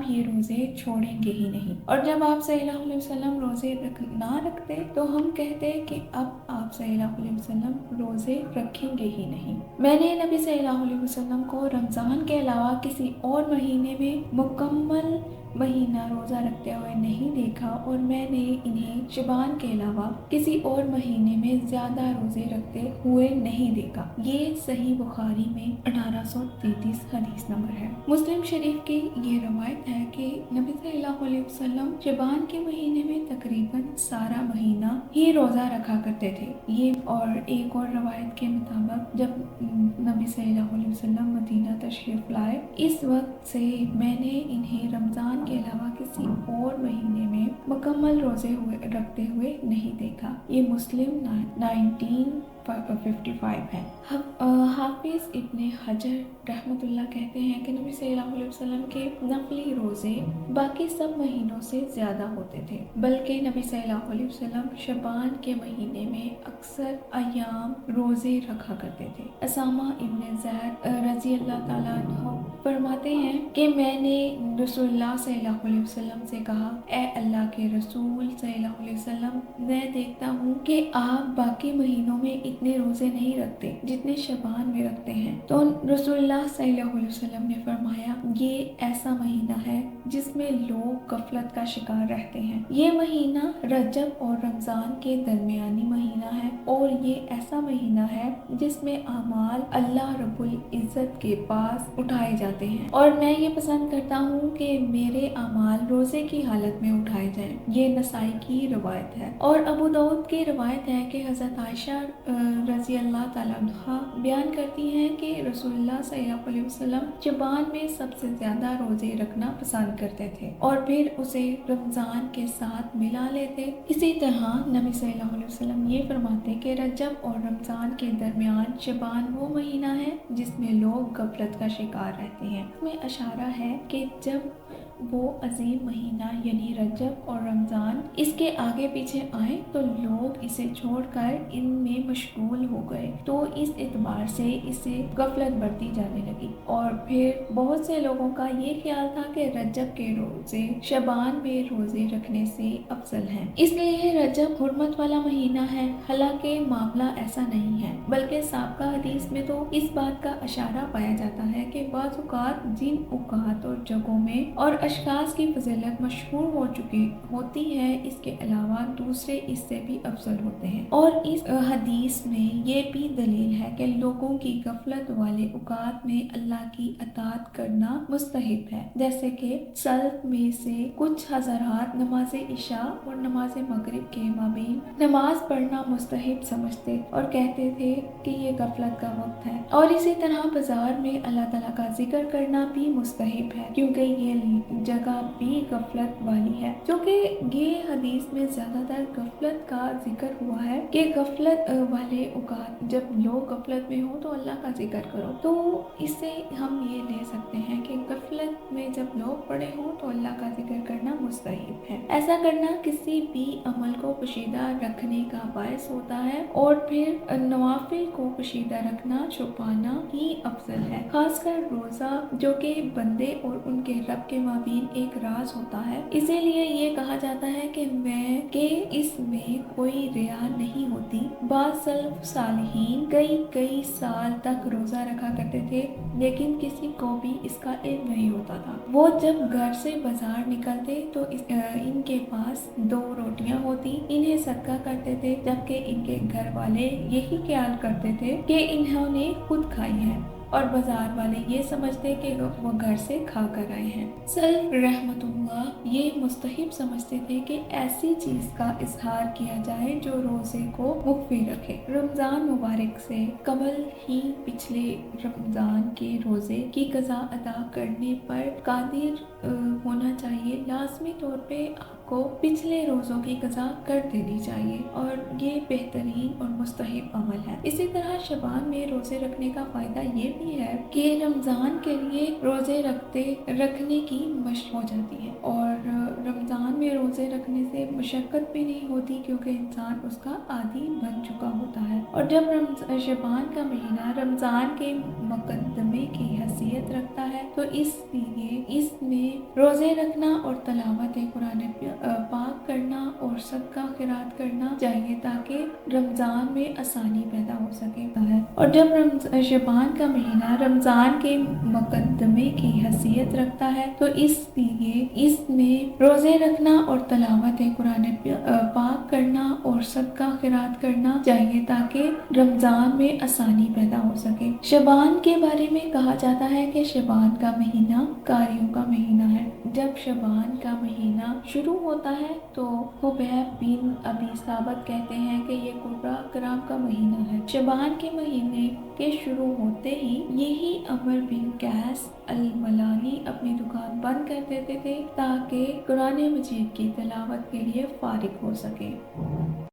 ये रोजे छोड़ेंगे ही नहीं। और जब आप सल्लल्लाहु अलैहि वसल्लम रोजे ना रखते तो हम कहते कि अब आप सल्लल्लाहु अलैहि वसल्लम रोजे रखेंगे ही नहीं। मैंने नबी सल्लल्लाहु अलैहि वसल्लम को रमजान के अलावा किसी और महीने में मुकम्मल महीना रोजा रखते हुए नहीं देखा, और मैंने इन्हें शबान के अलावा किसी और महीने में ज्यादा रोजे रखते हुए नहीं देखा। ये सही बुखारी में 1833 हदीस नंबर है। मुस्लिम शरीफ की ये रवायत है कि नबी सल्लल्लाहु अलैहि वसल्लम शबान के महीने में तकरीबन सारा महीना ही रोजा रखा करते थे। ये और एक और रवायत के मुताबिक जब नबी सल्लल्लाहु अलैहि वसल्लम मदीना तशरीफ लाए, इस वक्त से मैंने इन्हें रमजान के अलावा किसी और महीने में मुकम्मल रोजे रखते हुए नहीं देखा। ये मुस्लिम 1955 है। हाफिज इब्ने हजर रहमतुल्लाह कहते हैं कि नबी सल्लल्लाहु अलैहि वसल्लम के नफली रोजे बाकी सब महीनों से ज्यादा होते थे, बल्कि नबी सल्लल्लाहु अलैहि वसल्लम शबान के महीने में अक्सर अय्याम रोजे रखा करते थे। असामा इब्ने ज़ैद रज़ी अल्लाह ताला अन्हु फरमाते हैं कि मैंने रसूलुल्लाह सल्लल्लाहु अलैहि वसल्लम से कहा, ए अल्लाह के रसूल सल्लल्लाहु अलैहि वसल्लम, मैं देखता हूँ कि आप बाकी महीनों में इतने रोजे नहीं रखते जितने शबान में रखते हैं। तो रसूलुल्लाह सल्लल्लाहु अलैहि वसल्लम ने फरमाया, ये ऐसा महीना है जिसमें लोग गफलत का शिकार रहते हैं। ये महीना रजब और रमजान के दरमियानी महीना है, और ये ऐसा महीना है जिसमें अमाल अल्लाह रब्बुल इज्जत के पास उठाए जाते हैं, और मैं ये पसंद करता हूँ कि मेरे अमाल रोजे की हालत में उठाए जाएं। ये नसाई की रवायत है। और अबू दाऊद की रवायत है कि हज़रत आयशा रज़ी अल्लाह ताला अन्हा बयान करती हैं कि रसूलुल्लाह सल्लल्लाहु अलैहि वसल्लम शबान में सबसे ज्यादा रोजे रखना पसंद करते थे और फिर उसे रमजान के साथ मिला लेते। इसी तरह नबी सल्लल्लाहु अलैहि वसल्लम ये फरमाते कि रजब और रमजान के दरमियान शबान वो महीना है जिसमें लोग गफलत का शिकार रहते हैं। इसमें इशारा है कि जब वो अजीम महीना यानी रजब और रमजान इसके आगे पीछे आए तो लोग इसे छोड़कर इनमें मशगूल हो गए, तो इस एतबार से इसे गफलत बढ़ती जाने लगी। और फिर बहुत से लोगों का ये ख्याल था कि रजब के रोजे शबान में रोजे रखने से अफजल हैं, इसलिए रजब हुर्मत वाला महीना है। हालांकि मामला ऐसा नहीं है, बल्कि साबिक़ा हदीस में तो इस बात का इशारा पाया जाता है कि बाज़ औक़ात जिन औक़ात और जगहों में और अशखास की फजीलत मशहूर हो चुकी होती है, इसके अलावा दूसरे इससे भी अफजल होते हैं। और इस हदीस में ये भी दलील है कि लोगों की गफलत वाले औकात में अल्लाह की अताअत करना मुस्तहिब है, जैसे कि सल्फ में से कुछ हज़रात नमाज इशा और नमाज मगरिब के माबीन नमाज पढ़ना मुस्तहिब समझते और कहते थे कि ये गफलत का वक्त है। और इसी तरह बाजार में अल्लाह ताला का जिक्र करना भी मुस्तहिब है, क्योंकि ये जगह भी गफलत वाली है। क्योंकि ये हदीस में ज्यादातर गफलत का जिक्र हुआ है कि गफलत वाले औकात जब लोग गफलत में हो तो अल्लाह का जिक्र करो, तो इससे हम ये ले सकते हैं कि गफलत में जब लोग पड़े हो तो अल्लाह का जिक्र करना मुस्तहिब है। ऐसा करना किसी भी अमल को पोशीदा रखने का बायस होता है, और फिर नवाफिल को पोशीदा रखना छुपाना ही अफजल है। खासकर रोजा जो कि बंदे और उनके रब के माबीन एक राज होता है, इसीलिए ये कहा जाता है कि इसमें कोई रिया नहीं होती। बाज़ सल्फ सालिहीन कई साल तक रोजा रखा करते थे, लेकिन किसी को भी इसका इल्म नहीं होता था। वो जब घर से बाजार निकलते तो इनके पास 2 रोटियां होती, इन्हें सदका करते थे, जबकि इनके घर वाले यही ख्याल करते थे कि इन्होंने खुद खाई है, और बाजार वाले ये समझते कि वो घर से खा कर आए हैं। सल्फ रहमतुल्लाह ये मुस्तहिब समझते थे कि ऐसी चीज का इजहार किया जाए जो रोजे को मुख्फी रखे। रमजान मुबारक से कबल ही पिछले रमजान के रोजे की कज़ा अदा करने पर कादिर होना चाहिए। लाजमी तौर पे आपको पिछले रोजों की कज़ा कर देनी चाहिए, और ये बेहतरीन और मुस्तहिब अमल है। इसी तरह शबान में रोजे रखने का फायदा ये भी है कि रमजान के लिए रोजे रखने की मशक हो जाती है, और رمضان میں روزے رکھنے سے مشقت بھی نہیں ہوتی کیونکہ انسان اس کا عادی بن چکا ہوتا ہے، اور جب شعبان کا مہینہ رمضان کے مقدمے کی حیثیت رکھتا ہے تو اس لیے اس میں روزے رکھنا اور تلاوت قرآن پاک کرنا اور صدقہ خیرات کرنا چاہیے تاکہ رمضان میں آسانی پیدا ہو سکے، اور جب شعبان کا مہینہ رمضان کے مقدمے کی حیثیت رکھتا ہے تو اس لیے اس میں روزے رکھنا اور تلاوت قرآن پاک کرنا اور صدقہ خیرات کرنا چاہیے تاکہ رمضان میں آسانی پیدا ہو سکے۔ شعبان کے بارے میں کہا جاتا ہے کہ شعبان کا مہینہ کاریوں کا مہینہ ہے۔ جب شعبان کا مہینہ شروع ہوتا ہے تو حبیب بن ابی ثابت کہتے ہیں کہ یہ قرہ کرام کا مہینہ ہے۔ شعبان کے مہینے کے شروع ہوتے ہی یہی عمر بن قیس الملانی اپنی دکان بند کر دیتے تھے تاکہ قرآن مجید کی تلاوت کے لیے فارغ ہو سکے۔